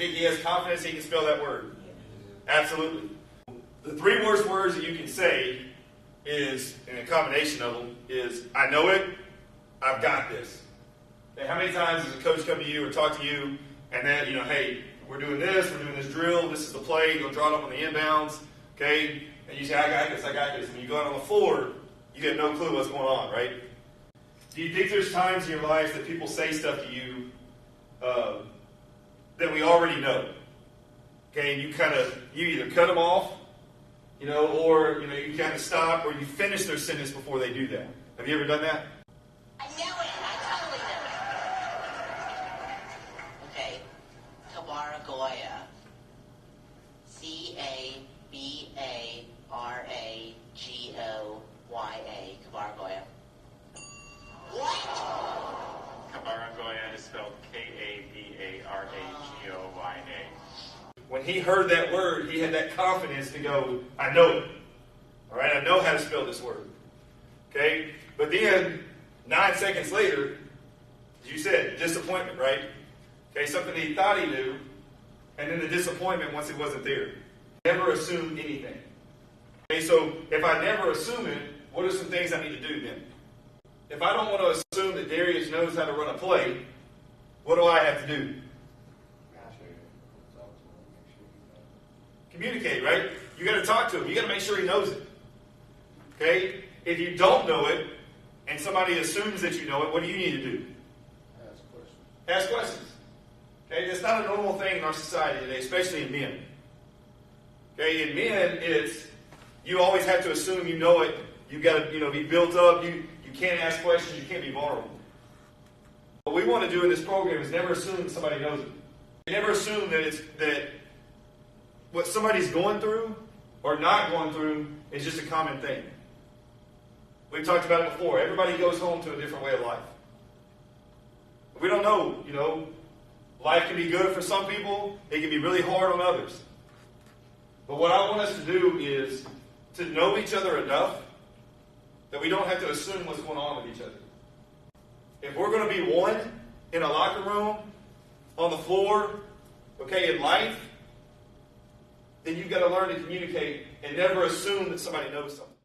think he has confidence he can spell that word? Absolutely. The three worst words that you can say is, in a combination of them, is I know it, I've got this. Okay, how many times does a coach come to you or talk to you and then, hey, we're doing this drill, this is the play, you'll draw it up on the inbounds, okay? And you say, I got this. And you go out on the floor, you get no clue what's going on, right? Do you think there's times in your life that people say stuff to you that we already know? Okay, and you either cut them off, or you kind of stop, or you finish their sentence before they do that. Have you ever done that? I know it. I totally know it. Okay, Cabarragaya. Cabarragaya. Cabarragaya. What? Cabarragaya is spelled Kabaragaya. When he heard that word, he had that confidence to go, I know it. All right, I know how to spell this word. Okay? But then, 9 seconds later, as you said, disappointment, right? Okay, something he thought he knew, and then the disappointment once it wasn't there. Never assume anything. Okay, so if I never assume it, what are some things I need to do then? If I don't want to assume that Darius knows how to run a play, what do I have to do? Communicate, right? You got to talk to him. You got to make sure he knows it. Okay? If you don't know it, and somebody assumes that you know it, what do you need to do? Ask questions. Ask questions. Okay? That's not a normal thing in our society today, especially in men. Okay? In men, it's you always have to assume you know it. You got to, be built up. You can't ask questions. You can't be vulnerable. What we want to do in this program is never assume somebody knows it. Never assume that what somebody's going through or not going through is just a common thing. We've talked about it before. Everybody goes home to a different way of life. We don't know, life can be good for some people. It can be really hard on others. But what I want us to do is to know each other enough that we don't have to assume what's going on with each other. If we're going to be one in a locker room, on the floor, okay, in life, then you've got to learn to communicate and never assume that somebody knows something.